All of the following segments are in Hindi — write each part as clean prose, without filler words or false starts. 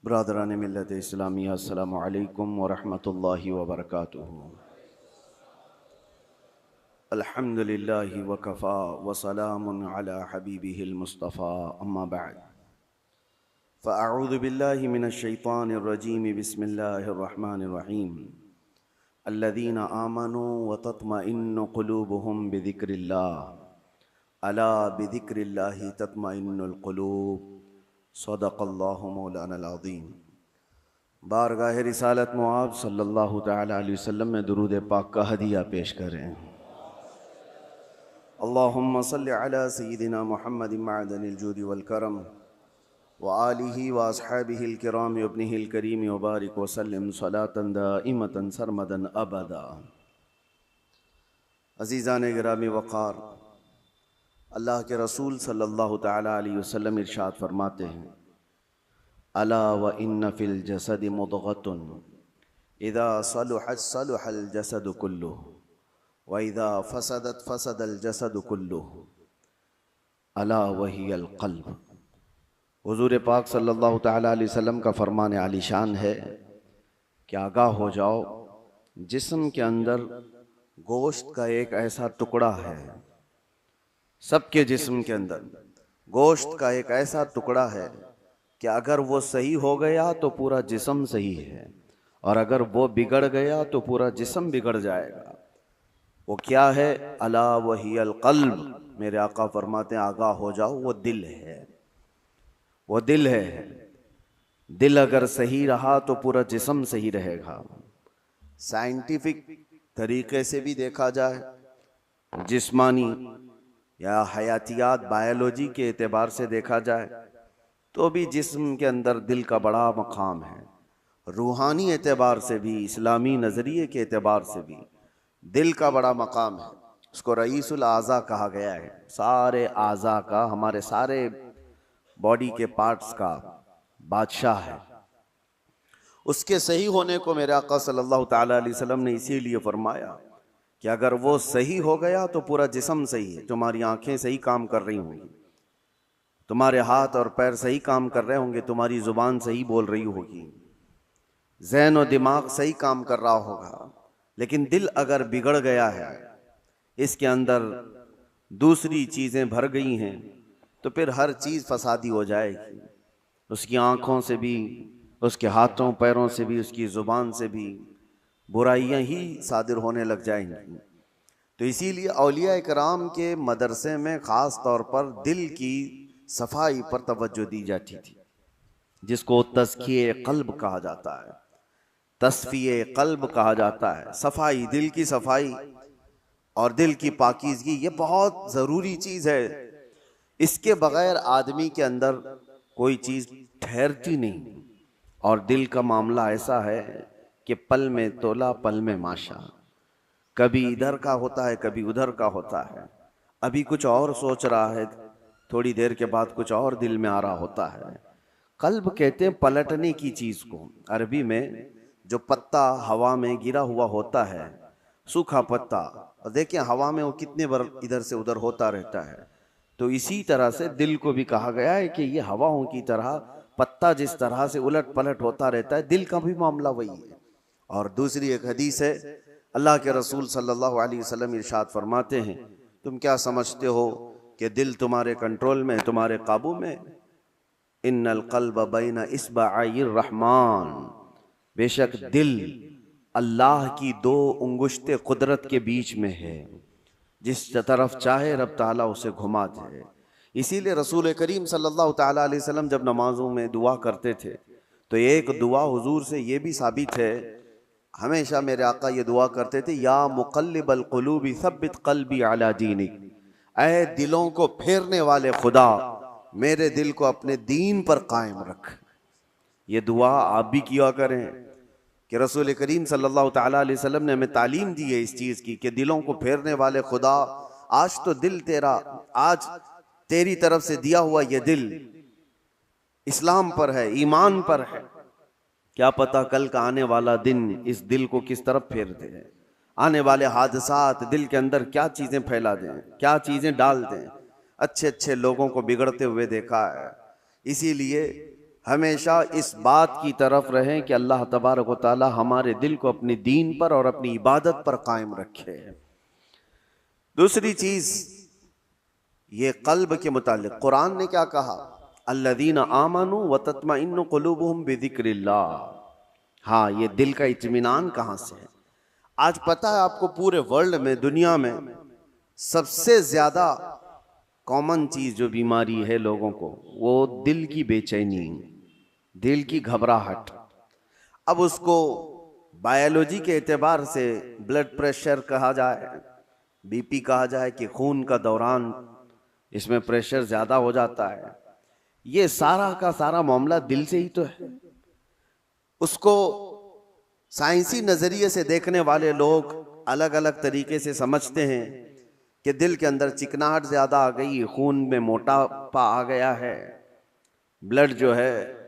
ब्रादरान मिल्लत इस्लामिया अस्सलामु अलैकुम व रहमतुल्लाहि व बरकातुहू। अल्हम्दुलिल्लाहि व कफ़ा व सलामुन अला हबीबिहिल मुस्तफ़ा अम्मा बअद फ़अऊज़ु बिल्लाहि मिनश शैतानिर रजीम बिस्मिल्लाहिर रहमानिर रहीम अल्लज़ीना आमनू व तत्मइन्नु क़ुलूबुहुम बिज़िक्रिल्लाह अला बिज़िक्रिल्लाहि तत्मइन्नुल क़ुलूब सदक़ल्लाहु मौलाना अज़ीम। बारगाह रिसालत मुआब सल्लल्लाहु तआला अलैहि वसल्लम में दुरूद पाक का हदिया पेश करें। अल्लाहुम्मा सल्लि अला सय्यिदिना मुहम्मदिन मअदनिल जूदि वल करम व आलिहि व अस्हाबिहिल किराम व इब्निहिल करीम व बारिक व सल्लिम सलातन दाइमतन सरमदन अबदा। अज़ीज़ान गिरामी वक़ार, अल्लाह के रसूल सल्लल्लाहु तआला अलैहि वसल्लम इरशाद फरमाते हैं, अला व इन्न फिल जसदि मुदग़तुन इज़ा सलुहत सलुहल जसदु कुल्लुहु व इज़ा फसदत फसदल जसदु कुल्लुहु अला वहियल क़ल्ब। हुज़ूर पाक सल्लल्लाहु तआला अलैहि वसल्लम का फरमान आलीशान है कि आगाह हो जाओ, जिस्म के अंदर गोश्त का एक ऐसा टुकड़ा है, सबके जिस्म के अंदर गोश्त का एक ऐसा टुकड़ा है कि अगर वो सही हो गया तो पूरा जिस्म सही है, और अगर वो बिगड़ गया तो पूरा जिस्म बिगड़ जाएगा। वो क्या है? अला वहियल क़ल्ब। मेरे आका फरमाते हैं आगाह हो जाओ, वो दिल है, वो दिल है। दिल अगर सही रहा तो पूरा जिस्म सही रहेगा। साइंटिफिक तरीके से भी देखा जाए, जिस्मानी या हयातियात बायोलॉजी के एतबार से देखा जाए तो भी जिस्म के अंदर दिल का बड़ा मकाम है। रूहानी एतबार से भी, इस्लामी नज़रिए के एतबार से भी दिल का बड़ा मकाम है। उसको रईसुल आज़ा कहा गया है। सारे आज़ा का, हमारे सारे बॉडी के पार्ट्स का बादशाह है। उसके सही होने को मेरे आका सल्लल्लाहु तआला अलैहि वसल्लम ने इसीलिए फरमाया कि अगर वो सही हो गया तो पूरा जिस्म सही है। तुम्हारी आंखें सही काम कर रही होंगी, तुम्हारे हाथ और पैर सही काम कर रहे होंगे, तुम्हारी जुबान सही बोल रही होगी, ज़हन और दिमाग सही काम कर रहा होगा। लेकिन दिल अगर बिगड़ गया है, इसके अंदर दूसरी चीज़ें भर गई हैं, तो फिर हर चीज़ फसादी हो जाएगी। उसकी आँखों से भी, उसके हाथों पैरों से भी, उसकी ज़ुबान से भी बुराइयां ही सादिर होने लग जाएंगी। तो इसीलिए औलिया इकराम के मदरसे में ख़ास तौर पर दिल की सफाई पर तवज्जो दी जाती थी, जिसको तज़किये क़ल्ब कहा जाता है, तस्फ़िये क़ल्ब कहा जाता है। सफाई, दिल की सफाई और दिल की पाकीज़गी, ये बहुत ज़रूरी चीज़ है। इसके बगैर आदमी के अंदर कोई चीज़ ठहरती नहीं। और दिल का मामला ऐसा है कि पल में तोला पल में माशा, कभी इधर का होता है कभी उधर का होता है। अभी कुछ और सोच रहा है, थोड़ी देर के बाद कुछ और दिल में आ रहा होता है। कल्ब कहते हैं पलटने की चीज़ को। अरबी में जो पत्ता हवा में गिरा हुआ होता है, सूखा पत्ता, और देखिए हवा में वो कितने बार इधर से उधर होता रहता है। तो इसी तरह से दिल को भी कहा गया है कि ये हवाओं की तरह, पत्ता जिस तरह से उलट पलट होता रहता है, दिल का भी मामला वही है। और दूसरी एक हदीस है, अल्लाह के रसूल सल्लल्लाहु अलैहि वसल्लम इरशाद फरमाते हैं, तुम क्या समझते हो कि दिल तुम्हारे कंट्रोल में, तुम्हारे काबू में? इन्नल क़ल्ब बैन इस्बाइर रहमान, बेशक दिल अल्लाह की दो उंगुश्ते कुदरत के बीच में है, जिस तरफ चाहे रब ताला उसे घुमा दे। इसीलिए रसूल करीम सल्लल्लाहु ताला अलैहि वसल्लम जब नमाजों में दुआ करते थे तो एक दुआ हुजूर से ये भी साबित है, हमेशा मेरे आका ये दुआ करते थे, या मुक़ल्लिबल क़ुलूबि सब्बित क़ल्बी अला दीनिक, ऐ दिलों को फेरने वाले खुदा, मेरे दिल को अपने दीन पर कायम रख। ये दुआ आप भी किया करें कि रसूल करीम सल्लल्लाहु ताला अलैहि वसल्लम ने हमें तालीम दी है इस चीज़ की कि दिलों को फेरने वाले खुदा, आज तो दिल तेरा, आज तेरी तरफ से दिया हुआ ये दिल इस्लाम पर है, ईमान पर है। क्या पता कल का आने वाला दिन इस दिल को किस तरफ फेर दे। आने वाले हादसात दिल के अंदर क्या चीज़ें फैला दें, क्या चीज़ें डाल दें। अच्छे अच्छे लोगों को बिगड़ते हुए देखा है। इसीलिए हमेशा इस बात की तरफ रहें कि अल्लाह तबारक व तआला हमारे दिल को अपनी दीन पर और अपनी इबादत पर कायम रखे। दूसरी चीज, ये कल्ब के मुतालिक कुरान ने क्या कहा, अल्लज़ीना आमनू व तत्मइन्नु कुलूबुहुम बिज़िक्रिल्लाह। हाँ, ये दिल का इत्मीनान कहाँ से है? आज पता है आपको, पूरे वर्ल्ड में, दुनिया में सबसे ज्यादा कॉमन चीज जो बीमारी है लोगों को, वो दिल की बेचैनी, दिल की घबराहट। अब उसको बायोलॉजी के एतबार से ब्लड प्रेशर कहा जाए, बीपी कहा जाए कि खून का दौरान इसमें प्रेशर ज्यादा हो जाता है, ये सारा का सारा मामला दिल से ही तो है। उसको साइंसी नजरिए से देखने वाले लोग अलग अलग तरीके से समझते हैं कि दिल के अंदर चिकनाहट ज्यादा आ गई, खून में मोटापा आ गया है, ब्लड जो है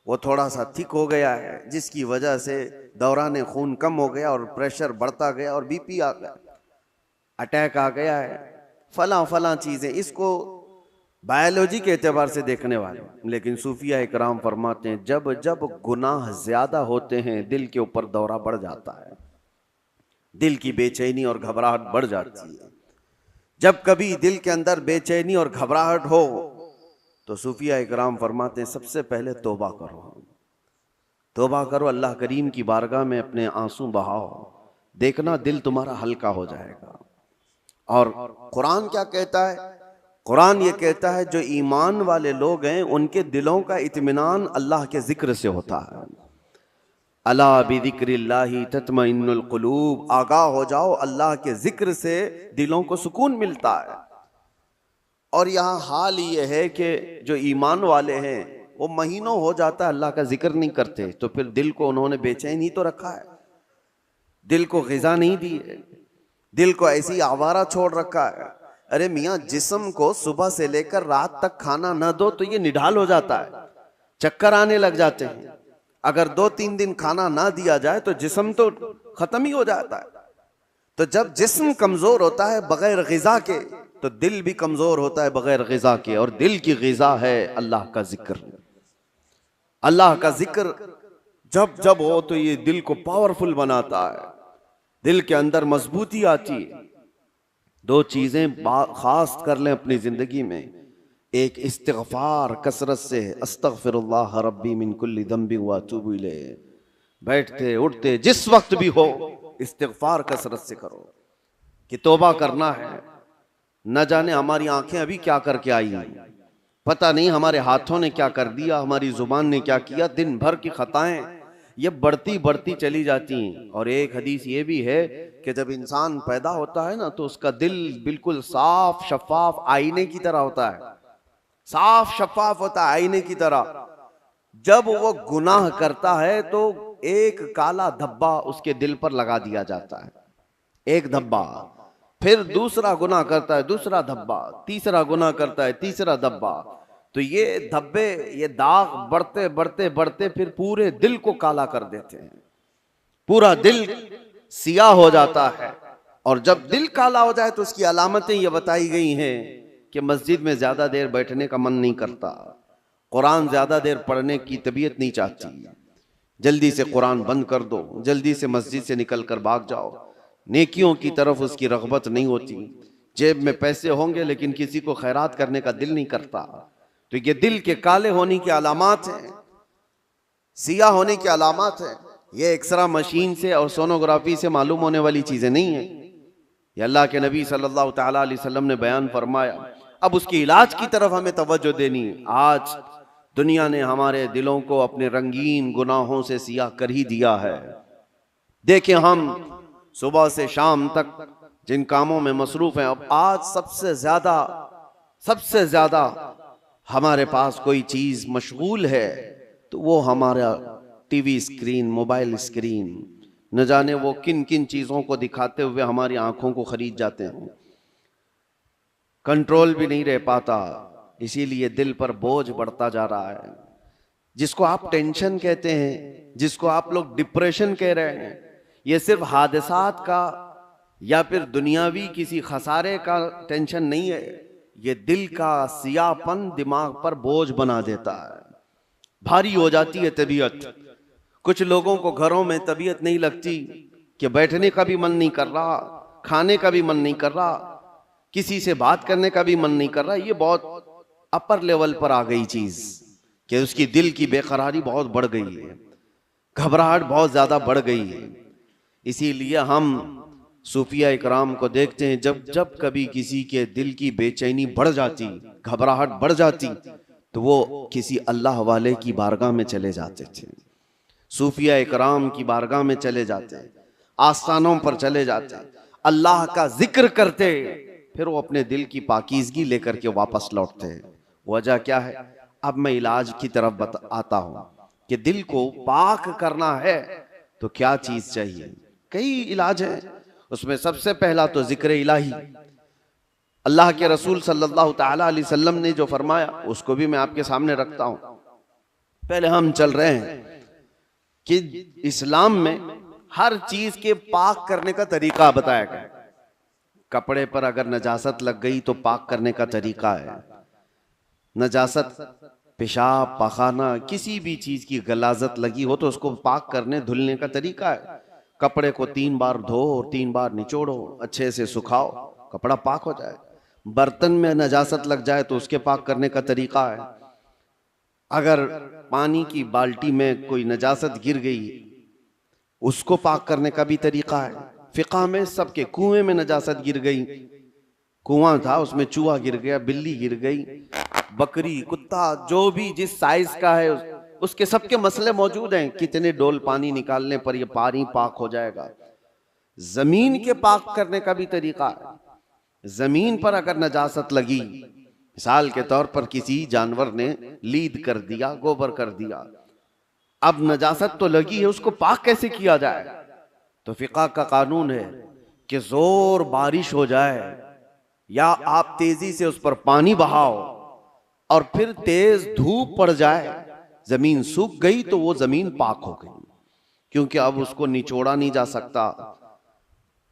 वो थोड़ा सा थिक हो गया है, जिसकी वजह से दौरान खून कम हो गया और प्रेशर बढ़ता गया और बीपी आ गया, अटैक आ गया है, फला फला चीजें। इसको बायोलॉजी के एतबार से देखने वाले, लेकिन सूफिया इकराम फरमाते हैं जब जब गुनाह ज्यादा होते हैं दिल के ऊपर दौरा बढ़ जाता है, दिल की बेचैनी और घबराहट बढ़ जाती है। जब कभी दिल के अंदर बेचैनी और घबराहट हो तो सूफिया इकराम फरमाते हैं सबसे पहले तौबा करो, तौबा करो, अल्लाह करीम की बारगाह में अपने आंसू बहाओ, देखना दिल तुम्हारा हल्का हो जाएगा। और कुरान क्या कहता है? कुरान ये कहता है जो ईमान वाले लोग हैं उनके दिलों का इत्मीनान अल्लाह के जिक्र से होता है। अला बिज़िक्रिल्लाहि तत्मइन्नुल कुलूब, आगाह हो जाओ, अल्लाह के जिक्र से दिलों को सुकून मिलता है। और यहाँ हाल ये है कि जो ईमान वाले हैं वो महीनों हो जाता है अल्लाह का जिक्र नहीं करते, तो फिर दिल को उन्होंने बेचैन ही तो रखा है, दिल को ग़िज़ा नहीं दी है, दिल को ऐसी आवारा छोड़ रखा है। अरे मियाँ, जिस्म को सुबह से लेकर रात तक खाना न दो तो ये निढाल हो जाता है, चक्कर आने लग जाते हैं। अगर 2-3 दिन खाना ना दिया जाए तो जिस्म तो खत्म ही हो जाता है। तो जब जिस्म कमजोर होता है बगैर ग़िज़ा के, तो दिल भी कमजोर होता है बगैर ग़िज़ा के। और दिल की ग़िज़ा है अल्लाह का जिक्र। अल्लाह का जिक्र जब जब हो तो ये दिल को पावरफुल बनाता है, दिल के अंदर मजबूती आती है। 2 चीजें खास कर लें अपनी जिंदगी में, एक इस्तिग़फ़ार कसरत से, अस्तग़फ़िरुल्लाह रब्बी मिन कुल्ली ज़ंबिन व अतूबु इलैह, बैठते उठते जिस वक्त भी हो इस्तिग़फ़ार कसरत से करो कि तौबा करना है। न जाने हमारी आंखें अभी क्या करके आई हैं, पता नहीं हमारे हाथों ने क्या कर दिया, हमारी जुबान ने क्या किया, दिन भर की खताएं ये बढ़ती बढ़ती चली जाती हैं। और एक हदीस ये भी है कि जब इंसान पैदा होता है ना तो उसका दिल बिल्कुल साफ शफाफ आईने की तरह होता है, साफ शफाफ होता है आईने की तरह। जब वो गुनाह करता है तो एक काला धब्बा उसके दिल पर लगा दिया जाता है, एक धब्बा। फिर दूसरा गुनाह करता है, दूसरा धब्बा, तीसरा गुनाह करता है, तीसरा धब्बा। तो ये धब्बे, ये दाग बढ़ते बढ़ते बढ़ते फिर पूरे दिल को काला कर देते हैं, पूरा दिल सियाह हो जाता है। और जब दिल काला हो जाए तो उसकी अलामतें ये बताई गई हैं कि मस्जिद में ज्यादा देर बैठने का मन नहीं करता, कुरान ज्यादा देर पढ़ने की तबीयत नहीं चाहती, जल्दी से कुरान बंद कर दो, जल्दी से मस्जिद से निकल कर भाग जाओ, नेकियों की तरफ उसकी रग़बत नहीं होती, जेब में पैसे होंगे लेकिन किसी को खैरात करने का दिल नहीं करता। तो ये दिल के काले होने की अलामात हैं, सियाह होने की अलामात हैं। ये एक्सरा मशीन से और सोनोग्राफी से मालूम होने वाली चीजें नहीं है। ये अल्लाह के नबी सल्लल्लाहु तआला अलैहि वसल्लम ने बयान फरमाया। अब उसके इलाज की तरफ हमें तवज्जो देनी है। आज दुनिया ने हमारे दिलों को अपने रंगीन गुनाहों से सियाह कर ही दिया है। देखें, हम सुबह से शाम तक जिन कामों में मसरूफ हैं, अब आज सबसे ज्यादा हमारे पास कोई चीज मशगूल है तो वो हमारा टीवी स्क्रीन, मोबाइल स्क्रीन। न जाने वो किन किन चीजों को दिखाते हुए हमारी आंखों को खरीद जाते हैं, कंट्रोल भी नहीं रह पाता, इसीलिए दिल पर बोझ बढ़ता जा रहा है। जिसको आप टेंशन कहते हैं, जिसको आप लोग डिप्रेशन कह रहे हैं, ये सिर्फ हादसात का या फिर दुनियावी किसी खसारे का टेंशन नहीं है, ये दिल का सियाहपन दिमाग पर बोझ बना देता है। भारी हो जाती है तबीयत। कुछ लोगों को घरों में तबीयत नहीं लगती कि बैठने का भी मन नहीं कर रहा, खाने का भी मन नहीं कर रहा, किसी से बात करने का भी मन नहीं कर रहा। ये बहुत अपर लेवल पर आ गई चीज कि उसकी दिल की बेकरारी बहुत बढ़ गई है, घबराहट बहुत ज्यादा बढ़ गई है। इसीलिए हम सूफिया इकराम को देखते हैं, जब जब कभी किसी के दिल की बेचैनी बढ़ जाती, घबराहट बढ़ जाती, तो वो किसी अल्लाह वाले की बारगाह में चले जाते थे, सूफिया इकराम की बारगाह में चले जाते, आस्थानों पर चले जाते, अल्लाह का जिक्र करते, फिर वो अपने दिल की पाकीज़गी लेकर के वापस लौटते हैं। वजह क्या है? अब मैं इलाज की तरफ आता हूं कि दिल को पाक करना है तो क्या चीज चाहिए। कई इलाज है, उसमें सबसे पहला तो जिक्र इलाही। अल्लाह के रसूल सल्लल्लाहु ताला अलैहि वसल्लम ने जो फरमाया उसको भी मैं आपके सामने रखता हूं। पहले हम चल रहे हैं कि इस्लाम में हर चीज के पाक करने का तरीका बताया गया। कपड़े पर अगर नजासत लग गई तो पाक करने का तरीका है। नजासत, पेशाब, पखाना, किसी भी चीज की गलाजत लगी हो तो उसको पाक करने धुलने का तरीका है। कपड़े को 3 बार धो, 3 बार निचोड़ो, अच्छे से सुखाओ, कपड़ा पाक हो जाए। बर्तन में नजासत लग जाए तो उसके पाक करने का तरीका है। अगर पानी की बाल्टी में कोई नजासत गिर गई, उसको पाक करने का भी तरीका है। फिक़ह में सबके, कुएं में नजासत गिर गई, कुआं था उसमें चूहा गिर गया, बिल्ली गिर गई, बकरी, कुत्ता, जो भी जिस साइज का है उसके सबके मसले मौजूद हैं। कितने डोल पानी निकालने पर यह पानी पाक हो जाएगा। जमीन के पाक करने का भी तरीका है। जमीन पर अगर नजासत लगी, मिसाल के तौर पर किसी जानवर ने लीद कर दिया, गोबर कर दिया, अब नजासत तो लगी है, उसको पाक कैसे किया जाए? तो फिक़ह का कानून है कि जोर बारिश हो जाए या आप तेजी से उस पर पानी बहाओ और फिर तेज धूप पड़ जाए, जमीन सूख गई तो वो जमीन पाक हो गई, क्योंकि अब उसको निचोड़ा नहीं जा सकता।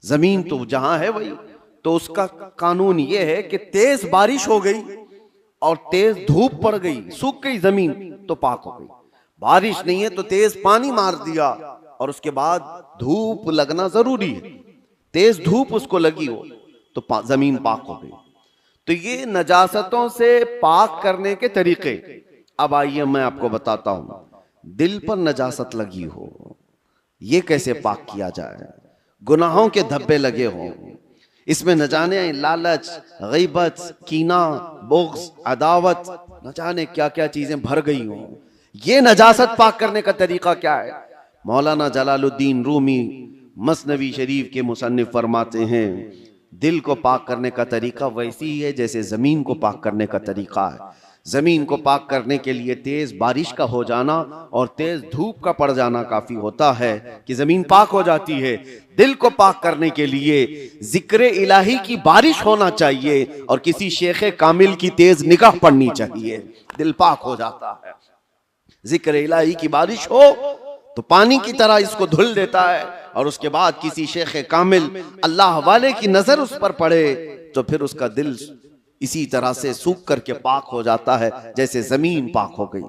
जमीन तो जहां है वही। तो उसका कानून ये है कि तेज बारिश हो गई और तेज धूप पड़ गई, सूख गई जमीन, तो पाक हो गई। बारिश नहीं है तो तेज पानी मार दिया और उसके बाद धूप लगना जरूरी है, तेज धूप उसको लगी हो तो जमीन पाक हो गई। तो ये नजासतों से पाक करने के तरीके। अब आइए मैं आपको बताता हूं, दिल पर नजासत लगी हो, ये कैसे पाक किया जाए। गुनाहों के धब्बे लगे हों, इसमें न जाने लालच, गीबत, कीना, बुग़्ज़, अदावत, न जाने क्या क्या चीजें भर गई हों, ये नजासत पाक करने का तरीका क्या है? मौलाना जलालुद्दीन रूमी मसनवी शरीफ के मुसन्निफ फरमाते हैं, दिल को पाक करने का तरीका वैसी ही है जैसे जमीन को पाक करने का तरीका है। जमीन को पाक करने के लिए तेज बारिश का हो जाना और तेज धूप का पड़ जाना काफी होता है कि जमीन पाक हो जाती है। दिल को पाक करने के लिए जिक्र इलाही की बारिश होना चाहिए और किसी शेख कामिल की तेज निगाह पड़नी चाहिए, दिल पाक हो जाता है। जिक्र इलाही की बारिश हो तो पानी की तरह इसको धुल देता है और उसके बाद किसी शेख कामिल अल्लाह वाले की नजर उस पर पड़े तो फिर उसका दिल इसी तरह से सूख करके पाक हो जाता है जैसे जमीन पाक हो गई।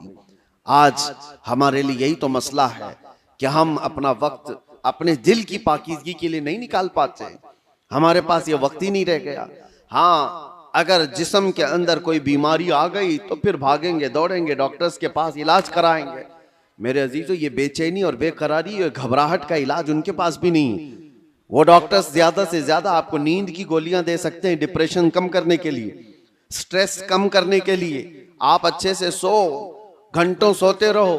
आज हमारे लिए यही तो मसला है कि हम अपना वक्त अपने दिल की पाकीज़गी के लिए नहीं निकाल पाते, हमारे पास ये वक्त ही नहीं रह गया। हाँ, अगर जिस्म के अंदर कोई बीमारी आ गई तो फिर भागेंगे, दौड़ेंगे, डॉक्टर्स के पास इलाज कराएंगे। मेरे अजीजों, ये बेचैनी और बेकरारी और घबराहट का इलाज उनके पास भी नहीं। वो डॉक्टर्स ज्यादा से ज्यादा आपको नींद की गोलियां दे सकते हैं डिप्रेशन कम करने के लिए, स्ट्रेस कम करने के लिए। आप अच्छे से सो, घंटों सोते रहो,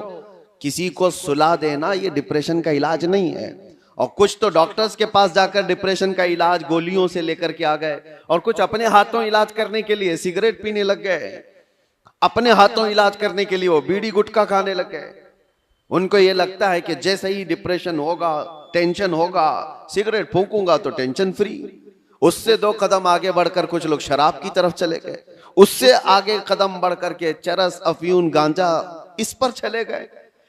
किसी को सुला देना ये डिप्रेशन का इलाज नहीं है। और कुछ तो डॉक्टर्स के पास जाकर डिप्रेशन का इलाज गोलियों से लेकर के आ गए और कुछ अपने हाथों इलाज करने के लिए सिगरेट पीने लग गए, अपने हाथों इलाज करने के लिए वो बीड़ी गुटखा खाने लग गए। उनको ये लगता है कि जैसे ही डिप्रेशन होगा, टेंशन होगा, सिगरेट फूंकूंगा तो टेंशन फ्री। उससे 2 कदम आगे बढ़कर कुछ लोग शराब की तरफ चले गए, उससे आगे कदम बढ़कर के चरस, अफयून, गांजा, इस पर चले गए।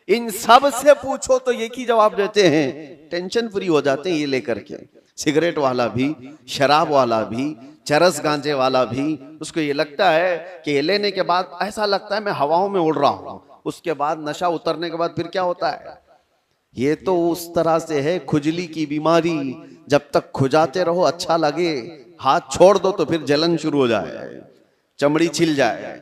इन सब से पूछो तो एक ही जवाब देते हैं, टेंशन फ्री हो जाते हैं ये लेकर के। सिगरेट वाला भी, शराब वाला भी, चरस गांजे वाला भी, उसको ये लगता है कि ये लेने के बाद ऐसा लगता है मैं हवाओं में उड़ रहा हूं। उसके बाद नशा उतरने के बाद फिर क्या होता है? ये तो उस तरह से है खुजली की बीमारी, जब तक खुजाते रहो अच्छा लगे, हाथ छोड़ दो तो फिर जलन शुरू हो जाए, चमड़ी छिल जाए।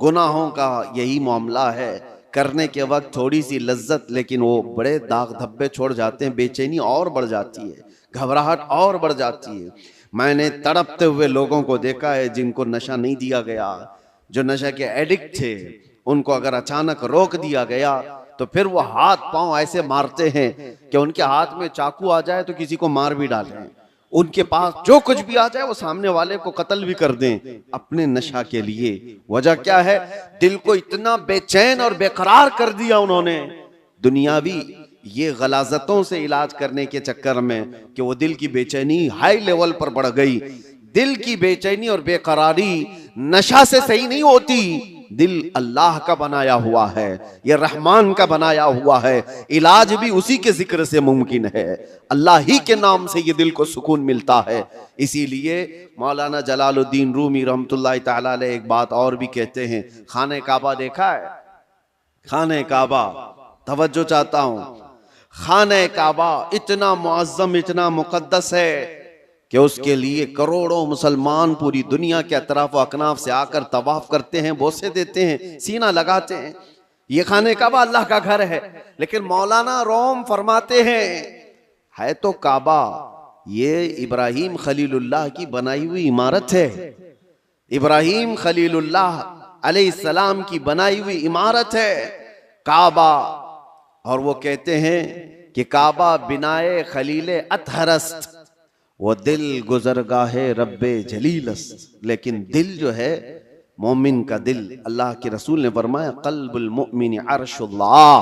गुनाहों का यही मामला है, करने के वक्त थोड़ी सी लज्जत, लेकिन वो बड़े दाग धब्बे छोड़ जाते हैं, बेचैनी और बढ़ जाती है, घबराहट और बढ़ जाती है। मैंने तड़पते हुए लोगों को देखा है जिनको नशा नहीं दिया गया, जो नशा के एडिक्ट थे, उनको अगर अचानक रोक दिया गया तो फिर वो हाथ पांव ऐसे मारते हैं कि उनके हाथ में चाकू आ जाए तो किसी को मार भी डालें, उनके पास जो कुछ भी आ जाए वो सामने वाले को कत्ल भी कर दें अपने नशा के लिए। वजह क्या है? दिल को इतना बेचैन और बेकरार कर दिया उन्होंने दुनियावी ये गलाजतों से इलाज करने के चक्कर में कि वो दिल की बेचैनी हाई लेवल पर बढ़ गई। दिल की बेचैनी और बेकरारी नशा से सही नहीं होती, दिल अल्लाह का बनाया हुआ है, यह रहमान का बनाया हुआ है, इलाज भी उसी के जिक्र से मुमकिन है, अल्लाह ही के नाम से ये दिल को सुकून मिलता है। इसीलिए मौलाना जलालुद्दीन रूमी रहमतुल्लाहि तआला अलैह एक बात और भी कहते हैं, खाने काबा देखा है? खाने काबा, तवज्जो चाहता हूं, खाने काबा इतना मुअज्जम, इतना मुकद्दस है कि उसके लिए करोड़ों मुसलमान पूरी दुनिया के अतराफ अकनाफ से आकर तवाफ करते हैं, बोसे देते हैं, सीना लगाते हैं। ये खाने काबा अल्लाह का घर है, लेकिन मौलाना रोम फरमाते हैं है तो काबा, ये इब्राहिम खलीलुल्लाह की बनाई हुई इमारत है, इब्राहिम खलीलुल्लाह अलैहिस्सलाम की बनाई हुई इमारत है काबा। और वो कहते हैं कि काबा बिनाए खलीले अतहरस्त, वो दिल गुजरगाहे रब्बे जलीलस्त। लेकिन दिल जो है मोमिन का दिल, अल्लाह के रसूल ने फरमाया कल्बुल मुमिन अर्शुल्लाह,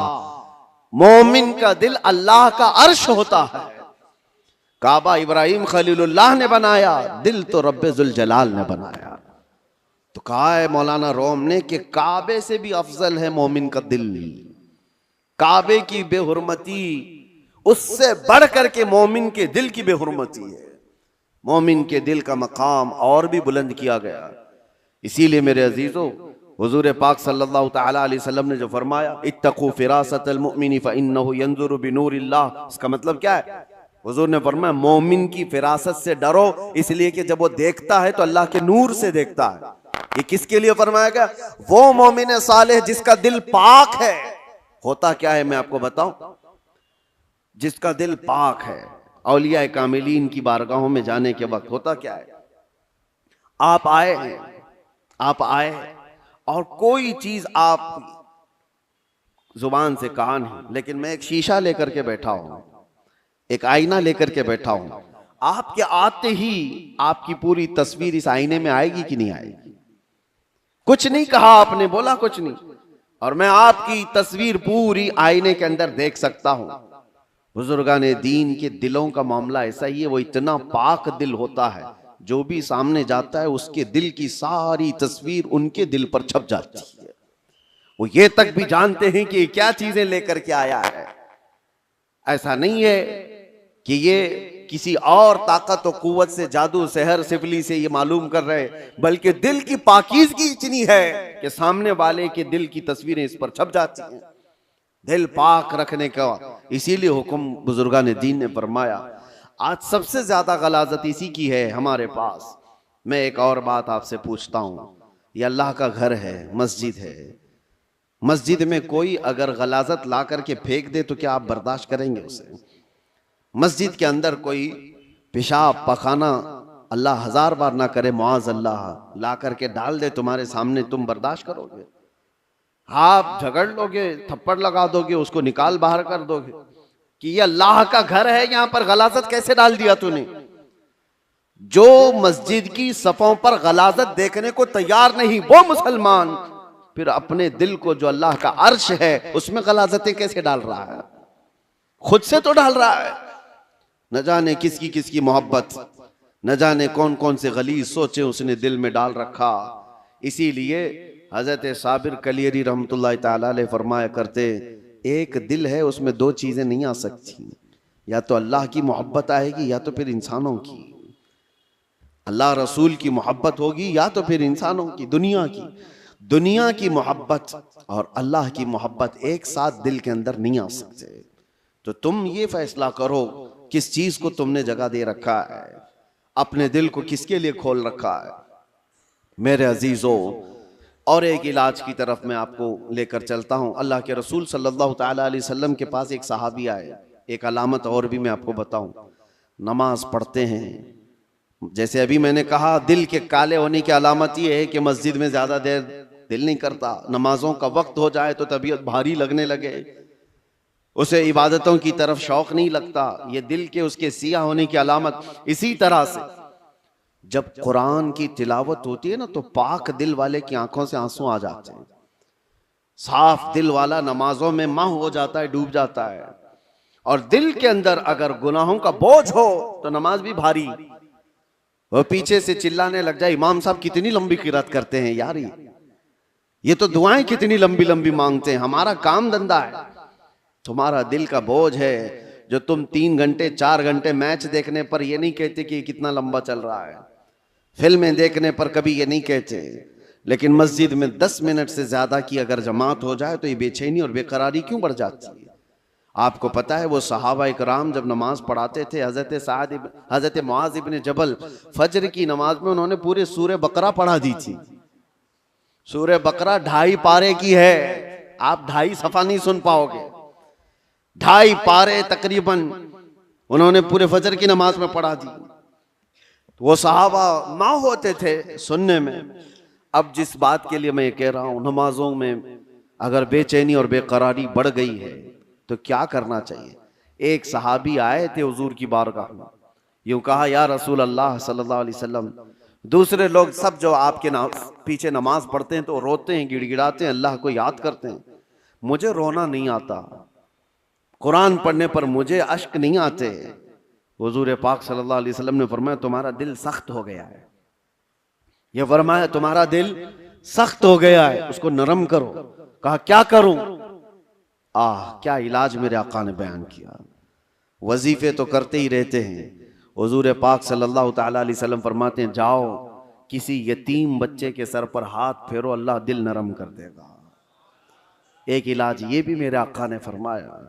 मोमिन का दिल अल्लाह का अर्श होता है। काबा इब्राहिम खलीलुल्लाह ने बनाया, दिल तो रब्बे जुल जलाल ने बनाया। तो कहा है मौलाना रोम ने कि काबे से भी अफजल है मोमिन का दिल, काबे की बेहुरमती उससे बढ़ करके मोमिन के दिल की बेहुरमती है। मोमिन के दिल का मकाम और भी बुलंद किया गया। इसीलिए मेरे अजीजों, हुजूर पाक सल्लल्लाहु तआला अलैहि वसल्लम ने जो फरमाया इत्तकू फिरासतल मुमिनी फइन्नहु यंजुरु बिनूरिल्लाह, इसका मतलब क्या है? हुजूर ने फरमाया मोमिन की फिरासत से डरो, इसलिए कि जब वो देखता है तो अल्लाह के नूर से देखता है। ये किसके लिए फरमाया गया? वो मोमिन सालेह जिसका दिल पाक है। होता क्या है मैं आपको बताऊं, जिसका दिल पाक है, औलिया कामिलीन की बारगाहों में जाने के वक्त होता क्या है, आप आए हैं, आप आए और कोई चीज आप जुबान से कहा नहीं, लेकिन मैं एक शीशा लेकर के बैठा हूं, एक आईना लेकर के बैठा हूं, आपके आते ही आपकी पूरी तस्वीर इस आईने में आएगी कि नहीं आएगी? कुछ नहीं कहा आपने, बोला कुछ नहीं, और मैं आपकी तस्वीर पूरी आईने के अंदर देख सकता हूं। बुजुर्गाने दीन के दिलों का मामला ऐसा ही है, वो इतना पाक दिल होता है, जो भी सामने जाता है उसके दिल की सारी तस्वीर उनके दिल पर छप जाती है। वो ये तक भी जानते हैं कि क्या चीजें लेकर के आया है। ऐसा नहीं है कि ये किसी और ताकत और कुव्वत से, जादू सहर सिफली से ये मालूम कर रहे, बल्कि दिल की पाकीज़गी इतनी है कि सामने वाले के दिल की तस्वीरें इस पर छप जाती हैं। दिल पाक रखने का इसीलिए हुक्म बुजुर्गान दीन ने फरमाया। आज सबसे ज्यादा गलाजत इसी की है हमारे पास। मैं एक और बात आपसे पूछता हूं, ये अल्लाह का घर है, मस्जिद है, मस्जिद में कोई अगर गलाजत ला करके फेंक दे तो क्या आप बर्दाश्त करेंगे उसे? मस्जिद के अंदर कोई पेशाब पखाना अल्लाह हजार बार ना करे, मुआज अल्लाह, ला करके डाल दे तुम्हारे सामने, तुम बर्दाश्त करोगे? आप झगड़ लोगे, थप्पड़ लगा दोगे, उसको निकाल बाहर कर दोगे कि ये अल्लाह का घर है, यहां पर गलाजत कैसे डाल दिया तूने? जो मस्जिद की सफों पर गलाजत देखने को तैयार नहीं वो मुसलमान फिर अपने दिल को जो अल्लाह का अर्श है उसमें गलाजतें कैसे डाल रहा है? खुद से तो डाल रहा है। न जाने किसकी किसकी मोहब्बत, न जाने कौन कौन से गलीज सोचे उसने दिल में डाल रखा। इसीलिए हजरत साबिर कलियरी रहमतुल्लाह ताला अलैह फरमाया करते, एक दिल है उसमें दो चीजें नहीं आ सकती, या तो अल्लाह की मोहब्बत आएगी या तो फिर इंसानों की, अल्लाह रसूल की मोहब्बत होगी या तो फिर इंसानों की, दुनिया की। दुनिया की मोहब्बत और अल्लाह की मोहब्बत एक साथ दिल के अंदर नहीं आ सकते। तो तुम ये फैसला करो किस चीज को तुमने जगह दे रखा है, अपने दिल को किसके लिए खोल रखा है। मेरे अजीजों, और एक इलाज की तरफ मैं आपको लेकर चलता हूं। अल्लाह के रसूल सल्लल्लाहु ताला अलैहि वसल्लम के पास एक सहाबी आए। एक अलामत और भी मैं आपको बताऊं, नमाज पढ़ते हैं, जैसे अभी मैंने कहा दिल के काले होने की अलामत यह है कि मस्जिद में ज्यादा देर दिल नहीं करता, नमाजों का वक्त हो जाए तो तबीयत भारी लगने लगे, उसे इबादतों की तरफ शौक नहीं लगता, ये दिल के उसके सिया होने की अलामत। इसी तरह से जब कुरान की तिलावत होती है ना, तो पाक दिल वाले की आंखों से आंसू आ जाते हैं। साफ दिल वाला नमाजों में माह हो जाता है, डूब जाता है। और दिल के अंदर अगर गुनाहों का बोझ हो तो नमाज भी भारी। वो पीछे से चिल्लाने लग जाए, इमाम साहब कितनी लंबी किरात करते हैं यार, ये तो दुआएं कितनी लंबी लंबी मांगते हैं, हमारा काम धंधा है। तुम्हारा दिल का बोझ है जो तुम 3 घंटे 4 घंटे मैच देखने पर ये नहीं कहते कि कितना लंबा चल रहा है, फिल्में देखने पर कभी ये नहीं कहते, लेकिन मस्जिद में 10 मिनट से ज्यादा की अगर जमात हो जाए तो ये बेचैनी और बेकरारी क्यों बढ़ जाती है। आपको पता है वो सहाबा इकराम जब नमाज पढ़ाते थे, हजरत मुआज इब्न जबल फजर की नमाज में उन्होंने पूरे सूरे बकरा पढ़ा दी थी। सूरे बकरा 2.5 पारे की है, आप 2.5 सफा नहीं सुन पाओगे, 2.5 पारे तकरीबन उन्होंने पूरे फजर की नमाज में पढ़ा दी। वो सहाबा ना होते थे सुनने में। अब जिस बात के लिए मैं ये कह रहा हूं, नमाजों में अगर बेचैनी और बेकरारी बढ़ गई है तो क्या करना चाहिए। एक सहाबी आए थे हुजूर की बारगाह में, यूं कहा, या रसूल अल्लाह सल्लल्लाहु अलैहि वसल्लम, दूसरे लोग सब जो आपके पीछे नमाज पढ़ते हैं तो रोते हैं, गिड़गिड़ाते हैं, अल्लाह को याद करते हैं, मुझे रोना नहीं आता, कुरान पढ़ने पर मुझे अश्क नहीं आते। हुजूर पाक सल्लल्लाहु अलैहि वसल्लम ने फरमाया, तुम्हारा दिल सख्त हो गया है। यह फरमाया, तुम्हारा दिल सख्त हो गया है, उसको नरम करो। कहा क्या करूं? क्या इलाज मेरे आका ने बयान किया। वजीफे तो करते ही रहते हैं। हुजूर पाक सल्लल्लाहु ताला अलैहि वसल्लम फरमाते हैं, जाओ किसी यतीम बच्चे के सर पर हाथ फेरो, अल्लाह दिल नरम कर देगा। एक इलाज ये भी मेरे आका ने फरमाया,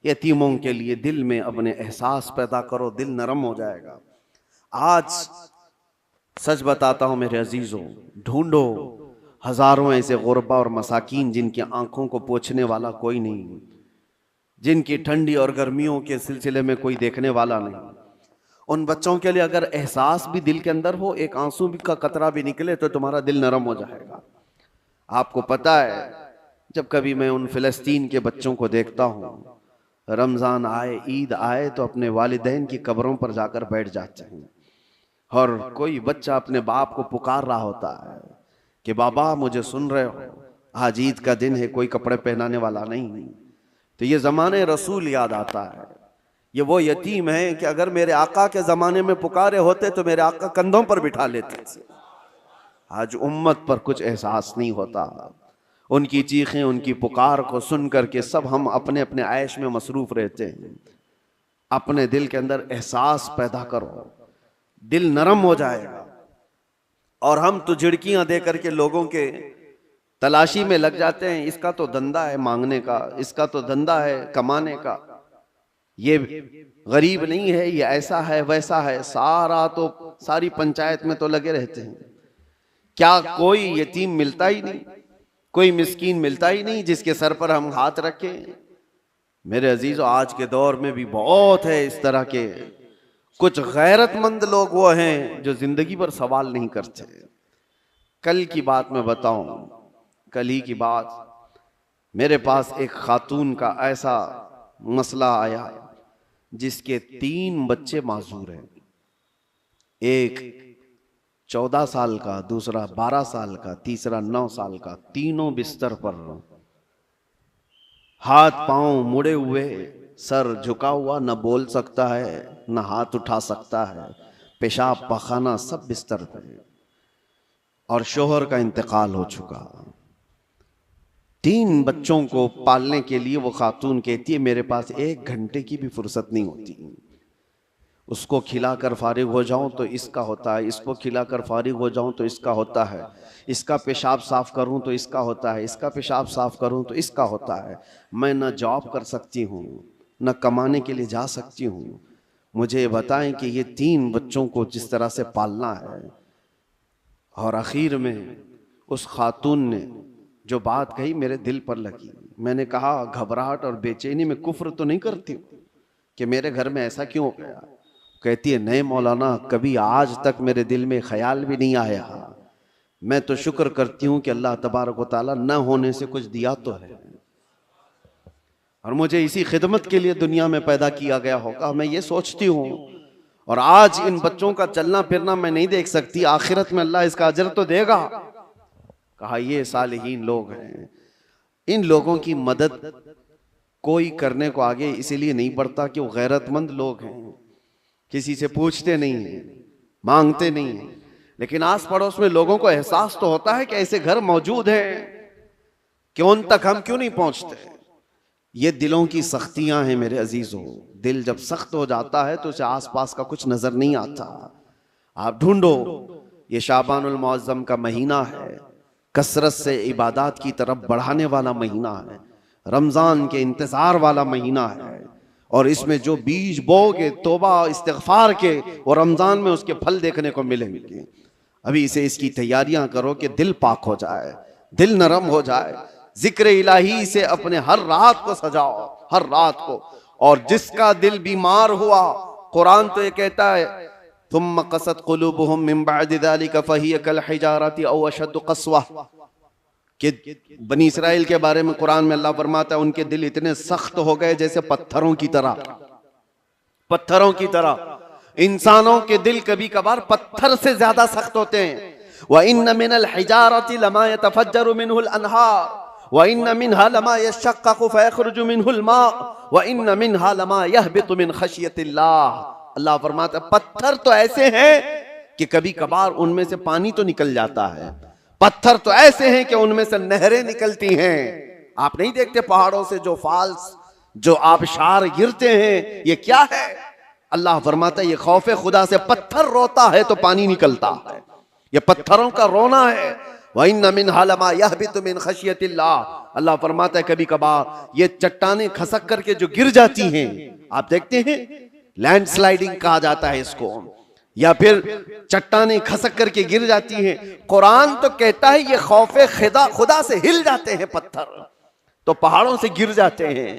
यतीमों के लिए दिल में अपने एहसास पैदा करो, दिल नरम हो जाएगा। आज सच बताता हूं मेरे अजीजों, ढूंढो हजारों ऐसे गुरबा और मसाकीन जिनकी आंखों को पोंछने वाला कोई नहीं, जिनकी ठंडी और गर्मियों के सिलसिले में कोई देखने वाला नहीं। उन बच्चों के लिए अगर एहसास भी दिल के अंदर हो, एक आंसू का कतरा भी निकले तो तुम्हारा दिल नरम हो जाएगा। आपको पता है, जब कभी मैं उन फिलिस्तीन के बच्चों को देखता हूं, रमजान आए, ईद आए तो अपने वालिदैन की कब्रों पर जाकर बैठ जाते हैं, और कोई बच्चा अपने बाप को पुकार रहा होता है कि बाबा मुझे सुन रहे हो, आज ईद का दिन है, कोई कपड़े पहनाने वाला नहीं। तो ये जमाने रसूल याद आता है। ये वो यतीम है कि अगर मेरे आका के जमाने में पुकारे होते तो मेरे आका कंधों पर बिठा लेते थे। आज उम्मत पर कुछ एहसास नहीं होता। उनकी चीखें, उनकी पुकार को सुन करके सब हम अपने अपने ऐश में मसरूफ रहते हैं। अपने दिल के अंदर एहसास पैदा करो, दिल नरम हो जाएगा। और हम तो झिड़कियां दे करके लोगों के तलाशी में लग जाते हैं, इसका तो धंधा है मांगने का, इसका तो धंधा है कमाने का, ये गरीब नहीं है, ये ऐसा है वैसा है, सारी पंचायत में तो लगे रहते हैं। क्या कोई यतीम मिलता ही नहीं, कोई मिस्कीन मिलता ही नहीं जिसके सर पर हम हाथ रखें। मेरे अजीजों, आज के दौर में भी बहुत है इस तरह के। कुछ गैरतमंद लोग वो हैं जो जिंदगी पर सवाल नहीं करते। कल की बात मैं बताऊं, कल ही की बात, मेरे पास एक खातून का ऐसा मसला आया जिसके 3 बच्चे माजूर हैं। एक 14 साल का, दूसरा 12 साल का, तीसरा 9 साल का। तीनों बिस्तर पर, हाथ पांव मुड़े हुए, सर झुका हुआ, न बोल सकता है न हाथ उठा सकता है, पेशाब पखाना सब बिस्तर पर। और शोहर का इंतकाल हो चुका। 3 बच्चों को पालने के लिए वो खातून कहती है, मेरे पास 1 घंटे की भी फुर्सत नहीं होती। उसको खिलाकर फारिग हो जाऊं तो इसका होता है, इसको खिलाकर फारिग हो जाऊं तो इसका होता है, इसका पेशाब साफ करूं तो इसका होता है, इसका पेशाब साफ करूं तो इसका होता है। मैं न जॉब कर सकती हूँ, न कमाने के लिए जा सकती हूँ। मुझे बताएं कि ये 3 बच्चों को जिस तरह से पालना है। और आखिर में उस खातून ने जो बात कही मेरे दिल पर लगी। मैंने कहा घबराहट और बेचैनी में कुफ्र तो नहीं करती कि मेरे घर में ऐसा क्यों हो गया? कहती है नहीं मौलाना, कभी आज तक मेरे दिल में ख्याल भी नहीं आया। मैं तो शुक्र करती हूँ कि अल्लाह तबारक व तआला न होने से कुछ दिया तो है, और मुझे इसी खिदमत के लिए दुनिया में पैदा किया गया होगा, मैं ये सोचती हूँ। और आज इन बच्चों का चलना फिरना मैं नहीं देख सकती, आखिरत में अल्लाह इसका अजर तो देगा। कहा ये सालिहीन लोग हैं, इन लोगों की मदद कोई करने को आगे इसीलिए नहीं बढ़ता कि वो गैरतमंद लोग हैं, किसी से पूछते नहीं हैं, मांगते नहीं हैं। लेकिन आस पड़ोस में लोगों को एहसास तो होता है कि ऐसे घर मौजूद हैं, कि उन तक हम क्यों नहीं पहुंचते। ये दिलों की सख्तियां हैं मेरे अजीजों। दिल जब सख्त हो जाता है तो उसे आसपास का कुछ नजर नहीं आता। आप ढूंढो, ये शाबानुल मुअज्जम का महीना है, कसरत से इबादत की तरफ बढ़ाने वाला महीना है, रमजान के इंतजार वाला महीना है। और इसमें जो बीज बोगे तौबा इस्तिगफार के, वो रमजान में उसके फल देखने को मिलेंगे। अभी से इसकी तैयारियां करो कि दिल पाक हो जाए, दिल नरम हो जाए। जिक्र इलाही से अपने हर रात को सजाओ, हर रात को। और जिसका दिल बीमार हुआ, कुरान तो ये कहता है थुम्मा क़सत क़ुलूबुहुम मिन बअदि ज़ालिका फ़हिय कल हिजारति औ अशद्दु क़स्वा, कि बनी इस्राइल के बारे में कुरान में अल्लाह फरमाता है उनके दिल इतने सख्त हो गए जैसे पत्थरों की तरह। पत्थरों की तरह इंसानों के दिल कभी कभार पत्थर से ज्यादा सख्त होते हैं। व इन्न मिनल हिजारति लमा यतफज्जरु मिनहुल अनहार व इन्न मिनहा लमा यशक्ककु फयखरुजु मिनहुल मा व इन्न मिनहा लमा यहबितु मिन खशियतिल्लाह। अल्लाह फरमाता है पत्थर तो ऐसे हैं कि कभी कभार उनमें से पानी तो निकल जाता है, पत्थर तो ऐसे हैं कि उनमें से नहरें निकलती हैं। आप नहीं देखते पहाड़ों से जो फॉल्स, जो आबशार गिरते हैं, ये क्या है? अल्लाह फरमाता है ये खौफे खुदा से, पत्थर रोता है तो पानी निकलता है, ये पत्थरों का रोना है। व इन्न मिनहा लमा यहबितु मिन खशियतिल्लाह। अल्लाह फरमाता है कभी कभार ये चट्टानें खसक करके जो गिर जाती हैं, आप देखते हैं लैंडस्लाइडिंग कहा जाता है इसको, या फिर चट्टानें खसक करके गिर जाती हैं। कुरान तो कहता है ये खौफे खुदा से हिल जाते हैं पत्थर, तो पहाड़ों से गिर जाते हैं।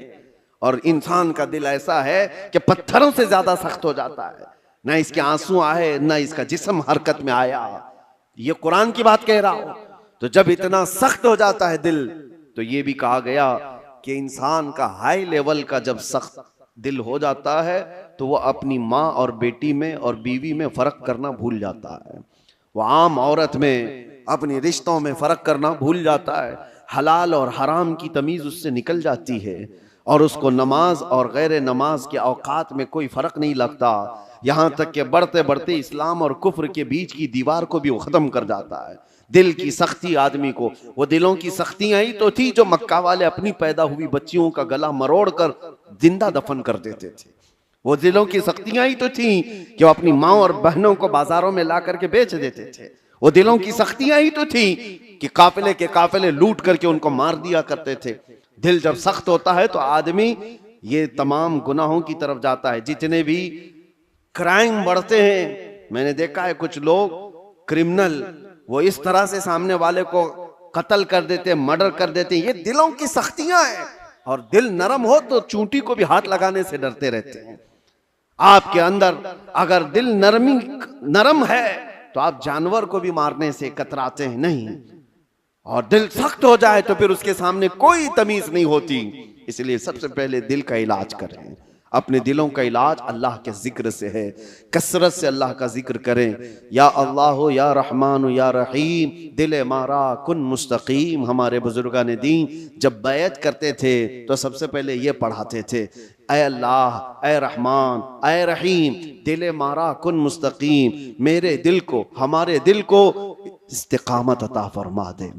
और इंसान का दिल ऐसा है कि पत्थरों से ज्यादा सख्त हो जाता है, ना इसके आंसू आए ना इसका जिस्म हरकत में आया। ये कुरान की बात कह रहा हूं। तो जब इतना सख्त हो जाता है दिल, तो ये भी कहा गया कि इंसान का हाई लेवल का जब सख्त दिल हो जाता है तो वह अपनी माँ और बेटी में और बीवी में फर्क करना भूल जाता है। वह आम औरत में, अपने रिश्तों में फर्क करना भूल जाता है। हलाल और हराम की तमीज उससे निकल जाती है और उसको नमाज और गैर नमाज के औकात में कोई फर्क नहीं लगता। यहाँ तक कि बढ़ते बढ़ते इस्लाम और कुफ्र के बीच की दीवार को भी वो खत्म कर जाता है। दिल की सख्ती आदमी को, वो दिलों की सख्तियां ही तो थी जो मक्का वाले अपनी पैदा हुई बच्चियों का गला मरोड़ कर जिंदा दफन कर देते थे। वो दिलों की सख्तियां ही तो थी कि वो अपनी माँ और बहनों को बाजारों में ला करके बेच देते थे। वो दिलों की सख्तियां ही तो थी कि काफिले के काफिले लूट करके उनको मार दिया करते थे। दिल जब सख्त होता है तो आदमी ये तमाम गुनाहों की तरफ जाता है। जितने भी क्राइम बढ़ते हैं, मैंने देखा है कुछ लोग क्रिमिनल वो इस तरह से सामने वाले को कत्ल कर देते, मर्डर कर देते। ये दिलों की सख्तियां हैं। और दिल नरम हो तो चूंटी को भी हाथ लगाने से डरते रहते हैं। आपके अंदर अगर दिल नरम है तो आप जानवर को भी मारने से कतराते हैं नहीं, और दिल सख्त हो जाए तो फिर उसके सामने कोई तमीज नहीं होती। इसलिए सबसे पहले दिल का इलाज करें। अपने दिलों का इलाज अल्लाह के जिक्र से है। कसरत से अल्लाह का जिक्र करें। या अल्लाह या रहमान या रहीम, दिल मारा कुन मुस्तकीम। हमारे बुजुर्गान दीन जब बैत करते थे तो सबसे पहले ये पढ़ाते थे, ऐ अल्लाह, ऐ रहमान, ऐ रहीम, दिल मारा कुन मुस्तकीम। मेरे दिल को, हमारे दिल को इस्तिकामत अता फरमा दे,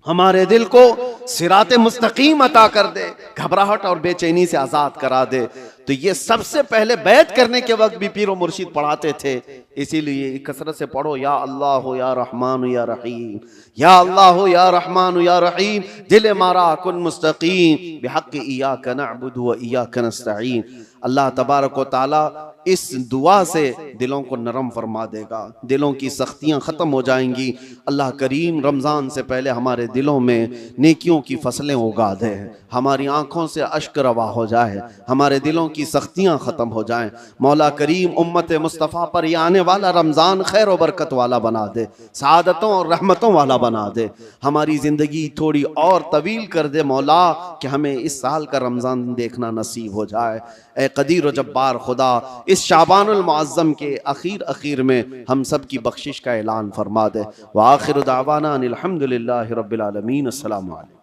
हमारे दिल को सिराते मुस्तकीम अता कर दे, घबराहट और बेचैनी से आजाद करा दे। तो ये सबसे पहले बैत करने के वक्त भी पीर और मुर्शिद पढ़ाते थे। इसीलिए कसरत से पढ़ो, या अल्लाह हो या रहमान या रहीम, या अल्लाह हो या रहमान या रहीम, दिल मारा कुन मुस्तकीम बिहक़्क़ इय्याका नअबुदु व इय्याका नस्तईन। अल्लाह तबारक व तआला इस दुआ से दिलों को नरम फरमा देगा, दिलों की सख्तियां ख़त्म हो जाएंगी। अल्लाह करीम रमज़ान से पहले हमारे दिलों में नेकियों की फसलें उगा दे, हमारी आँखों से अश्क रवा हो जाए, हमारे दिलों की सख्तियां ख़त्म हो जाएं। मौला करीम उम्मत मुस्तफ़ा पर ये आने वाला रमज़ान खैर और बरकत वाला बना दे, सआदतों और रहमतों वाला बना दे, हमारी ज़िंदगी थोड़ी और तवील कर दे मौला, कि हमें इस साल का रमज़ान देखना नसीब हो जाए। ए कदीर व जब्बार खुदा, इस शाबानुल मुअज़्ज़म के अखीर में हम सब की बख्शिश का ऐलान फरमा दे। व आखिर दावाना अनिल हम्दुलिल्लाहि रब्बिल आलमीन। अस्सलामु अलैकुम।